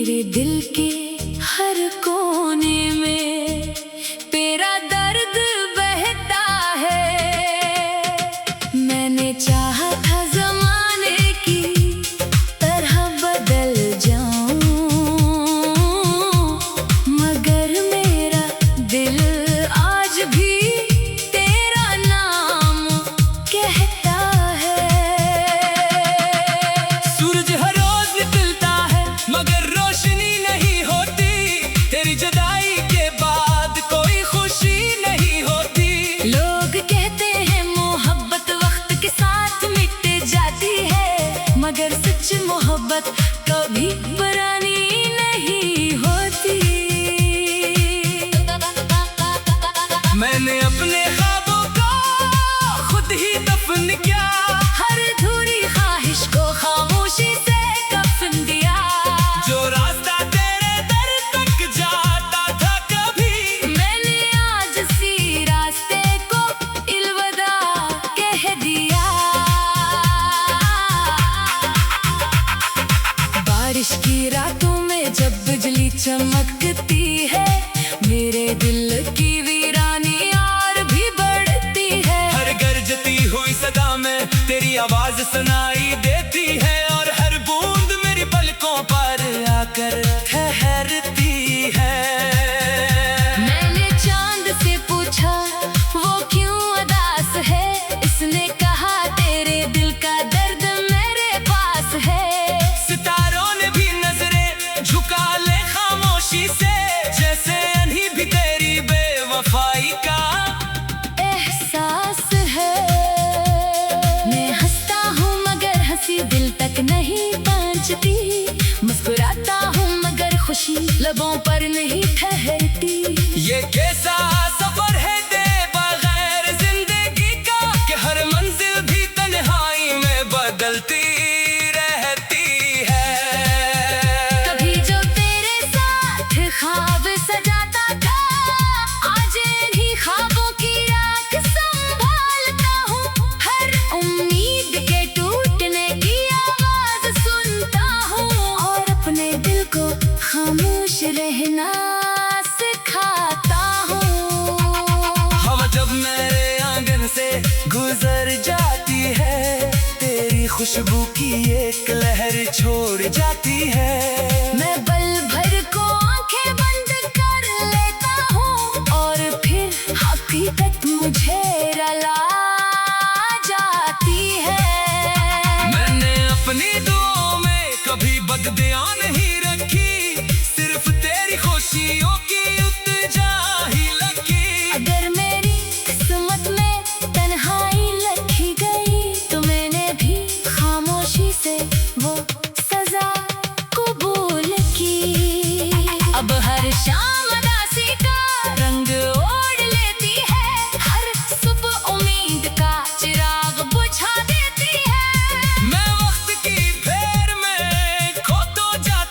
मेरे दिल के हर कोने में तेरा दर्द बहता है। मैंने चाहा था ज़माने की तरह बदल जाऊं, मगर मेरा दिल आज भी तेरा नाम कहता है। सूरज हर रोज निकलता है मगर रोशनी नहीं होती, तेरी जुदाई के बाद कोई खुशी नहीं होती। लोग कहते हैं मोहब्बत वक्त के साथ मिट जाती है, मगर सच मोहब्बत कभी पुरानी नहीं होती। मैंने अपने ख्वाबों को खुद ही दफन किया, हर अधूरी ख्वाहिश को खामोशी से कफन दिया। जो रास्ता तेरे दर तक जाता था कभी, मैंने आज सी रास्ते को अलविदा कह दिया। बारिश की रातों में जब बिजली चमकती है, मेरे दिल की वीरानी और भी बढ़ती है। हर गरजती हुई सदा में तेरी आवाज सुनाई देती है, और हर बूंद मेरी पलकों पर आकर ठहरती है। मैंने चांद से पूछा वो क्यों उदास है, इसने कहा तेरे दिल का दर्द मेरे पास है। सितारों ने भी नजरें झुका ले खामोशी से, जैसे अभी भी तेरी बेवफाई का एहसास है। मैं हंसता हूँ मगर हंसी दिल तक नहीं पहुँचती, मुस्कुराता हूँ मगर खुशी लबों पर नहीं ठहरती। ये कैसा सफर है दे बगैर जिंदगी का, कि हर मंजिल भी तन्हाई में बदलती रहती है। कभी जो तेरे साथ ख्वाब सजाता था, आज इन्हीं ख्वाबों की राख संभालता हूँ। हर उम्मीद के टूटने की आवाज सुनता हूँ, और अपने दिल को खामोश रहना सिखाता हूँ। हवा जब मेरे आंगन से गुजर जाती है, तेरी खुशबू की एक लहर छोड़ जाती है। मैं पल भर को आंखें बंद कर लेता हूँ, और फिर हकीकत मुझे रुला जाती है। मैंने अपनी दुआओं में कभी बददुआ नहीं रखी, सिर्फ तेरी खुशियों की उतजा ही लगी। अगर मेरी किस्मत में तन्हाई लिखी गई, तो मैंने भी खामोशी से वो सजा कबूल की। अब हर शाम उदासी का रंग ओढ़ लेती है, हर सुबह उम्मीद का चिराग बुझा देती है। मैं वक्त की फेर में खो तो जाता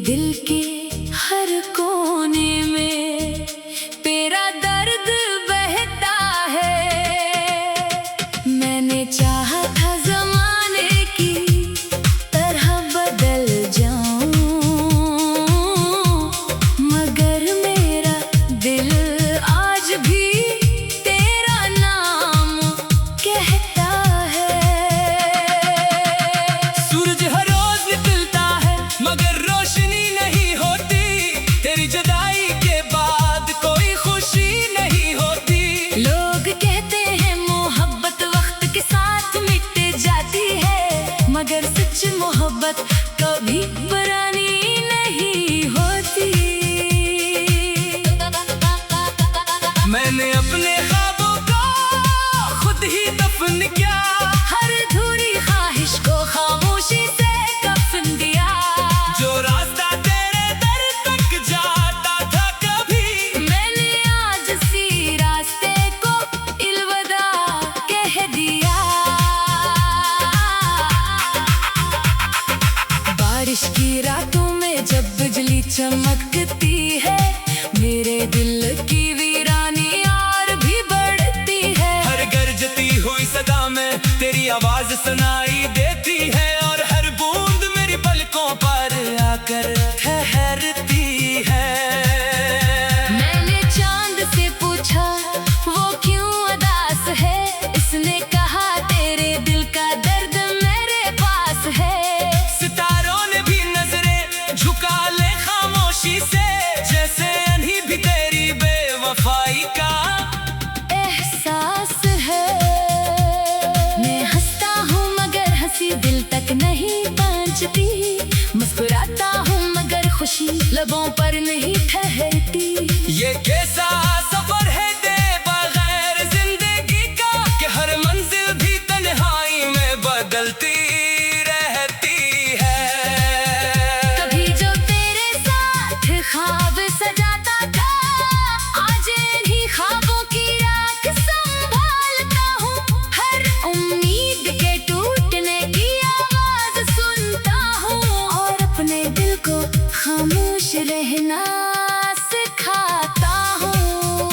दिल के हर कोने में तेरा दर्द बहता है। मैंने चाहा था जमाने की तरह बदल जाऊं, मगर मेरा दिल आज भी तेरा नाम कहता है। सूरज हर रोज निकलता है मगर रोशनी नहीं होती, तेरी जुदाई के बाद कोई खुशी नहीं होती। लोग कहते हैं मोहब्बत वक्त के साथ मिट जाती है, मगर सच मोहब्बत कभी पुरानी नहीं होती। मैंने अपने ख्वाबों को खुद ही दफन किया, हर अधूरी ख्वाहिश को खामोशी से कफन दिया। जो रास्ता तेरे दर तक जाता था कभी, मैंने आज सी रास्ते को अलविदा कह दिया। बारिश की रातों में जब बिजली चमकती है, मेरे दिल की वीरानी और भी बढ़ती है। हर गरजती हुई सदा में तेरी आवाज सुनाई देती है, और हर बूंद मेरी पलकों पर आकर ठहरती है। मैंने चांद से पूछा वो क्यों उदास है, इसने कहा तेरे दिल का दर्द मेरे पास है। सितारों ने भी नजरें झुका ले खामोशी से, जैसे अभी भी तेरी बेवफाई का एहसास है। मैं हंसता हूँ मगर हंसी दिल तक नहीं पहुँचती, मुस्कुराता हूँ मगर खुशी लबों पर नहीं ठहरती। ये कैसा सफर है दे बगैर जिंदगी का, कि हर मंजिल भी तन्हाई में बदलती रहती है। कभी जो तेरे साथ ख्वाब सजाता था, आज इन्हीं ख्वाबों की राख संभालता हूँ। हर उम्मीद के टूटने की आवाज सुनता हूँ, और अपने दिल को खामोश रहना सिखाता हूँ।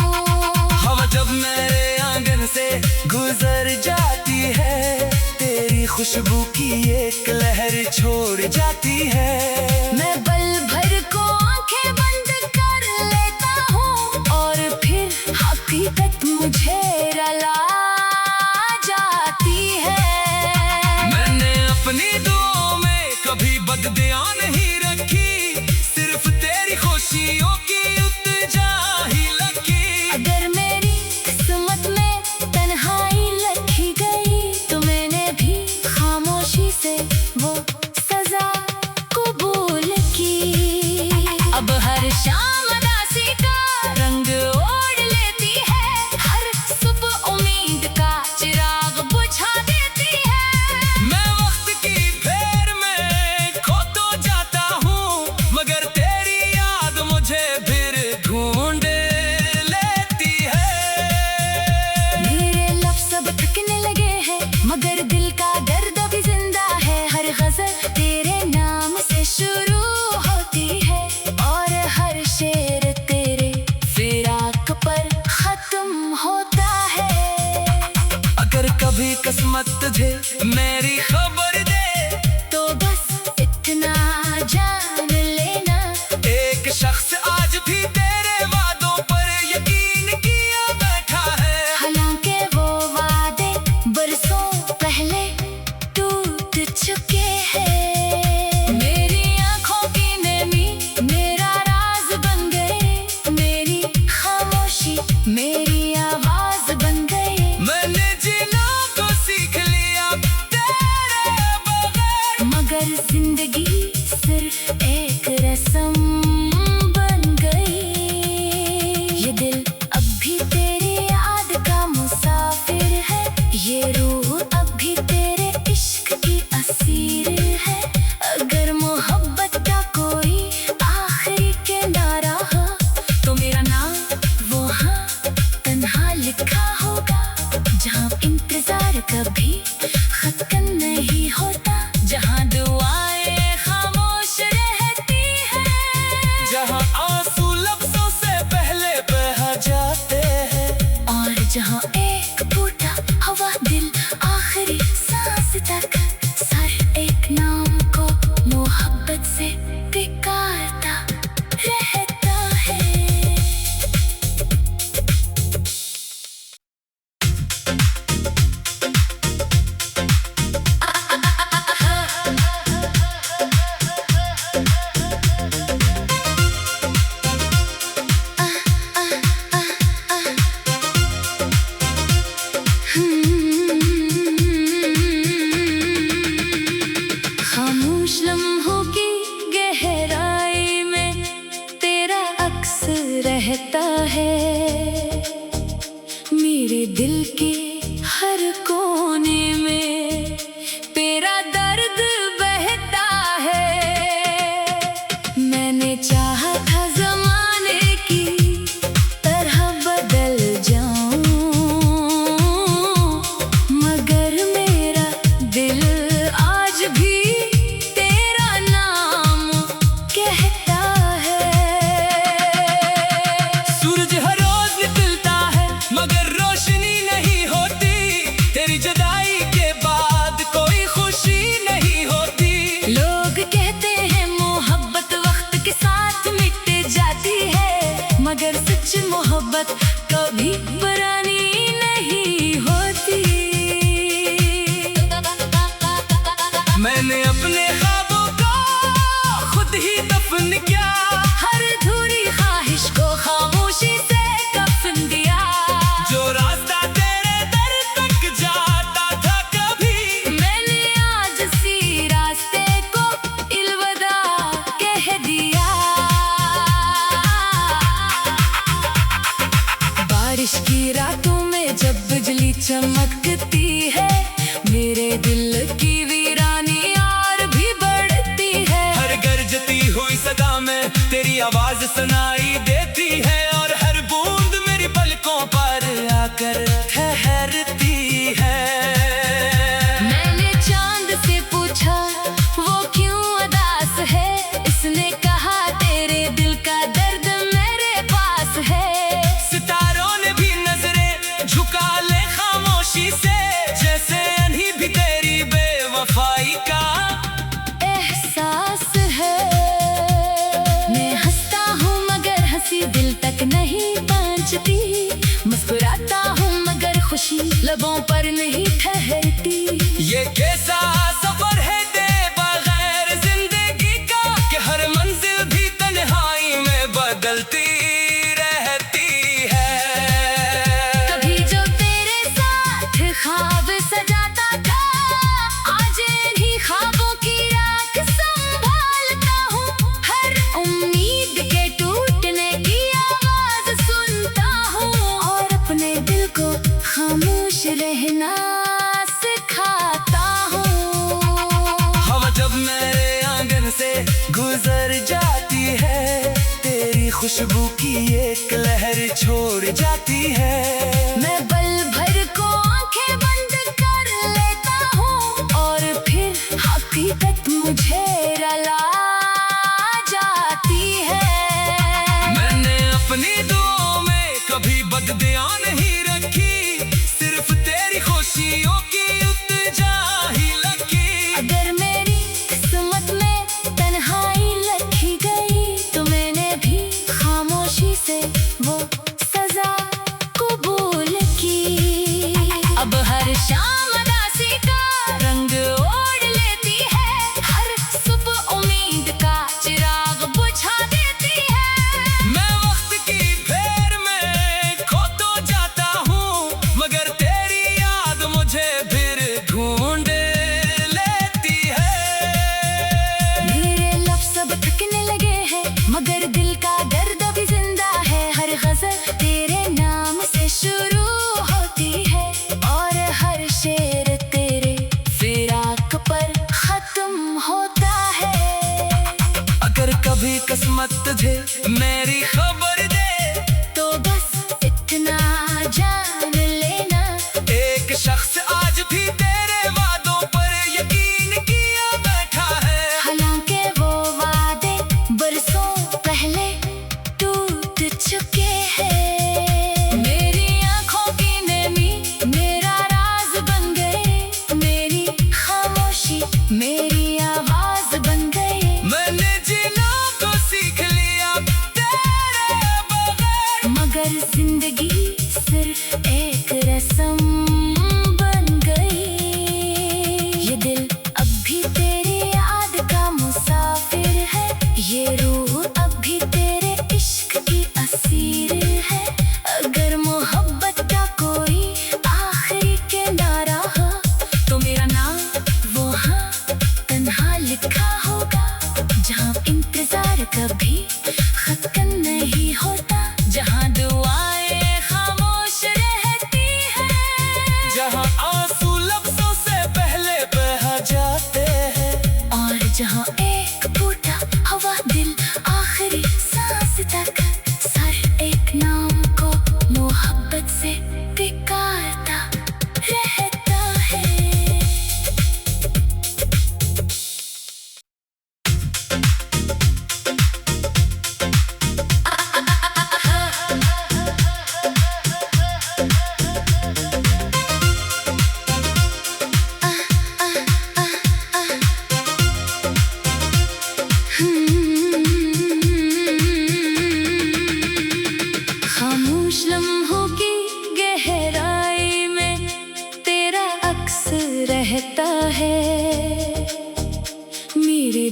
हवा जब मेरे आंगन से गुजर जाती है, तेरी खुशबू की एक लहर छोड़ जाती है। मैं पल भर को आंखें बंद कर लेता हूँ, और फिर हकीकत मुझे रुला जाती है। मैंने अपनी दुआओं में कभी बददुआ नहीं रखी, सिर्फ तेरी खुशियों की उतजा ही लगी। अगर मेरी किस्मत में तन्हाई लिखी गई, तो मैंने भी खामोशी से वो सजा कबूल की। अब हर शाम उदासी का रंग ओढ़ लेती है, हर सुबह उम्मीद का चिराग बुझा देती है। मैं वक्त की फेर में खो तो जाता हूँ, मगर तेरी याद मुझे फिर ढूंढ लेती है। मेरे लफ्ज़ अब थकने लगे हैं, मगर दिल का दर्द भी जिंदा है। हर गज़ल तेरे नाम से शुरू होती है, और हर शेर तेरे फिराक पर खत्म होता है। अगर कभी किस्मत तुझे मेरी खबर दे, तो बस इतना जान लेना, एक शख्स आज भी तेरे वादों पर यकीन किया बैठा है। हालांकि वो वादे बरसों पहले टूट चुके हैं। मेरी आंखों की नमी मेरा राज बन गए, मेरी खामोशी मेरी आवाज बन गई। मैंने जीना तो सीख लिया तेरे बगैर, मगर जिंदगी हर कोने में तेरा दर्द बहता है। मैंने चाहा था जमाने की तरह बदल जाऊं, मगर मेरा दिल आज भी तेरा नाम कहता है। सूरज हर रोज निकलता है मगर रोशनी नहीं होती, तेरी जुदाई के बाद कोई खुशी नहीं होती। लोग कहते हैं मोहब्बत वक्त के साथ मिट जाती है, मगर सच मोहब्बत कभी पुरानी नहीं होती। मैंने अपने ख्वाबों को खुद ही दफन किया, हर अधूरी ख्वाहिश को खामोशी से कफन दिया। जो रास्ता तेरे दर तक जाता था कभी, मैंने आज सी रास्ते को अलविदा कह दिया। बारिश की रातों में जब बिजली चमकती है, मेरे दिल की वीरानी और भी बढ़ती है। हर गरजती हुई सदा में तेरी आवाज सुनाई देती है, और हर बूंद मेरी पलकों पर आकर ठहरती है। मैंने चांद से पूछा वो क्यों उदास है, इसने कहा तेरे दिल का दर्द मेरे पास है। सितारों ने भी नजरें झुका ले खामोशी से, जैसे अभी भी तेरी बेवफाई का एहसास है। मैं हंसता हूँ मगर हंसी दिल तक नहीं पहुँचती, मुस्कुराता हूँ मगर खुशी लबों पर नहीं ठहरती। ये कैसा सफर है दे बगैर जिंदगी का, कि हर मंजिल भी तन्हाई में बदलती रहती है। कभी जो तेरे साथ ख्वाब सजाता था, आज इन्हीं ख्वाबों की राख संभालता हूँ। हर उम्मीद के टूटने की आवाज सुनता हूँ, और अपने दिल को खामोश रहना सिखाता हूँ। हवा जब मेरे आंगन से गुजर जाती है, तेरी खुशबू की एक लहर छोड़ जाती है। मैं पल भर को आंखें बंद कर लेता हूँ, और फिर हकीकत मुझे रुला जाती है। मैंने अपनी दुआओं में कभी बददुआ नहीं रखी, सिर्फ तेरी खुशियों की उतजा ही लगी। अगर मेरी किस्मत में तन्हाई लिखी गई, तो मैंने भी खामोशी से वो सजा कबूल की। अब हर शाम उदासी का रंग ओढ़ लेती है, हर सुबह उम्मीद का चिराग बुझा देती है। मैं वक्त की फेर में खो तो जाता हूँ, मगर तेरी याद मुझे फिर ढूंढ लेती है। मेरे लफ्ज़ अब थकने लगे हैं, मगर दिल का दर्द अभी जिंदा है। हर गज़ल तेरे नाम से शुरू होती है, और हर शेर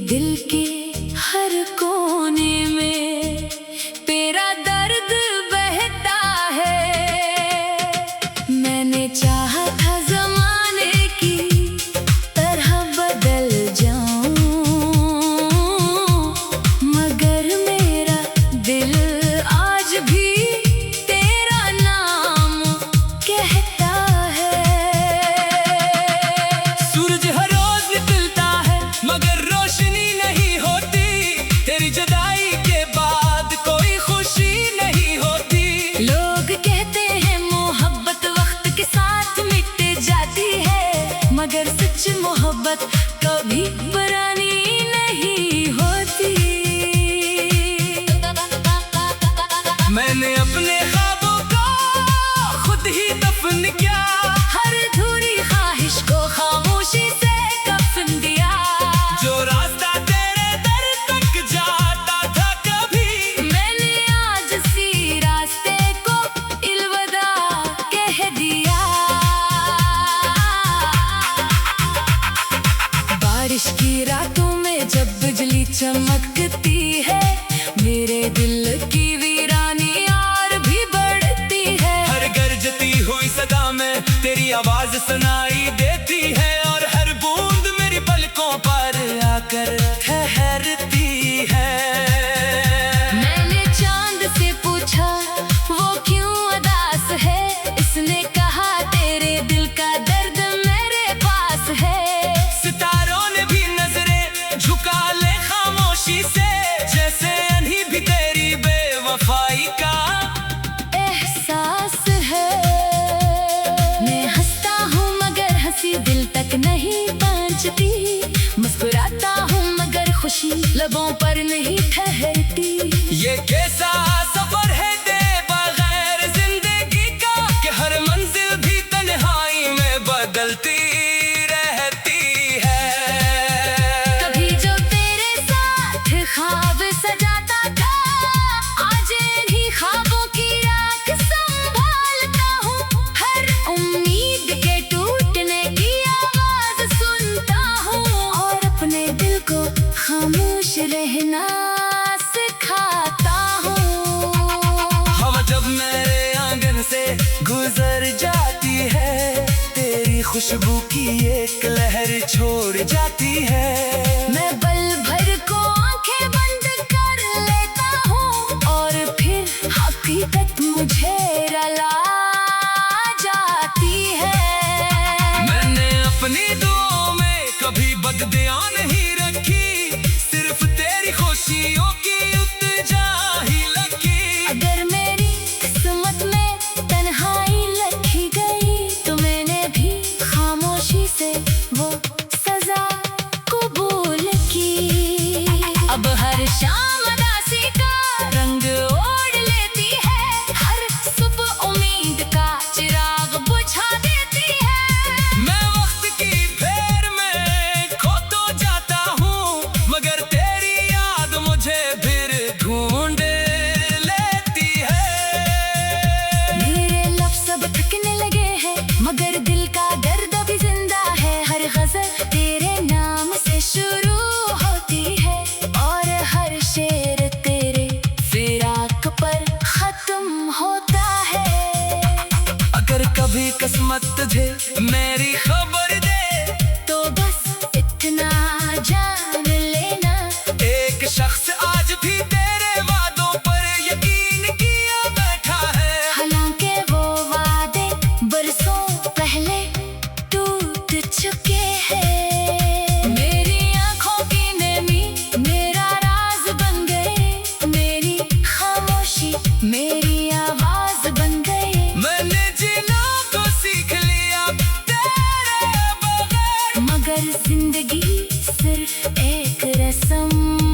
दिल के हर कोने में तेरा दर्द बहता है। मैंने चाहा था जमाने की तरह बदल जाऊं, मगर मेरा दिल आज भी तेरा नाम कहता है। सूरज हर रोज निकलता है मगर रोशनी नहीं होती, तेरी जुदाई के बाद कोई खुशी नहीं होती। लोग कहते हैं मोहब्बत वक्त के साथ मिट जाती है, मगर सच्ची मोहब्बत कभी पुरानी नहीं होती। मैंने अपने ख्वाबों को खुद ही दफन किया, हर अधूरी ख्वाहिश को खामोशी से कफन दिया। जो रास्ता तेरे दर तक जाता था कभी, मैंने आज सी रास्ते को अलविदा कह दिया। बारिश की रातों में जब बिजली चमकती है, मेरे दिल की वीरानी और भी बढ़ती है। हर गरजती हुई सदा में तेरी आवाज सुनाई देती है, और हर बूंद मेरी पलकों पर आकर ठहरती है। मैंने चांद से पूछा वो क्यों उदास है, इसने कहा तेरे दिल का दर्द मेरे पास है। सितारों ने भी नजरें झुका ले खामोशी से, जैसे अभी भी तेरी बेवफाई का एहसास है। मैं हंसता हूँ मगर हंसी दिल तक नहीं पहुँचती, मुस्कुराता हूँ मगर खुशी लबों पर नहीं ठहरती। ये कैसा सफर है दे बगैर जिंदगी का, कि हर मंजिल भी तन्हाई में बदलती रहती है। कभी जो तेरे साथ ख्वाब सजाता था, आज इन्हीं ख्वाबों की राख संभालता हूँ। हर उम्मीद के टूटने की आवाज सुनता हूँ, और अपने दिल को खामोश रहना सिखाता हूँ। हवा जब मेरे आंगन से गुजर जाती है, तेरी खुशबू की एक लहर छोड़ जाती है। मैं पल भर को आंखें बंद कर लेता हूँ, और फिर हकीकत मुझे रुला जाती है। मैंने अपनी दुआओं में कभी बददुआ नहीं रखी, सिर्फ तेरी खुशियों की उतजा ही लगी। अगर मेरी किस्मत में तन्हाई लिखी गई, तो मैंने भी खामोशी से वो सजा कबूल की। अब हर शाम उदासी का रंग ओढ़ लेती है, हर सुबह उम्मीद का चिराग बुझा देती है। मैं वक्त की फेर में खो तो जाता हूँ, मगर तेरी याद मुझे फिर ढूंढ लेती है। मेरे लफ्ज़ सब थकने लगे हैं, मगर दिल का दर्द भी जिंदा है। हर गज़ल तेरे नाम से शुरू होती है, और हर शेर तेरे फिराक पर खत्म होता है। अगर कभी किस्मत तुझे मेरी खबर दे, तो बस इतना जान लेना, एक शख्स आज भी तेरे वादों पर यकीन किया बैठा है। हालांकि वो वादे बरसों पहले टूट चुके हैं। मेरी आंखों की नमी मेरा राज बन गए, मेरी खामोशी मेरी आवाज बन गई। मैंने जीना तो सीख लिया तेरे बगैर, मगर जिंदगी सिर्फ एक रस्म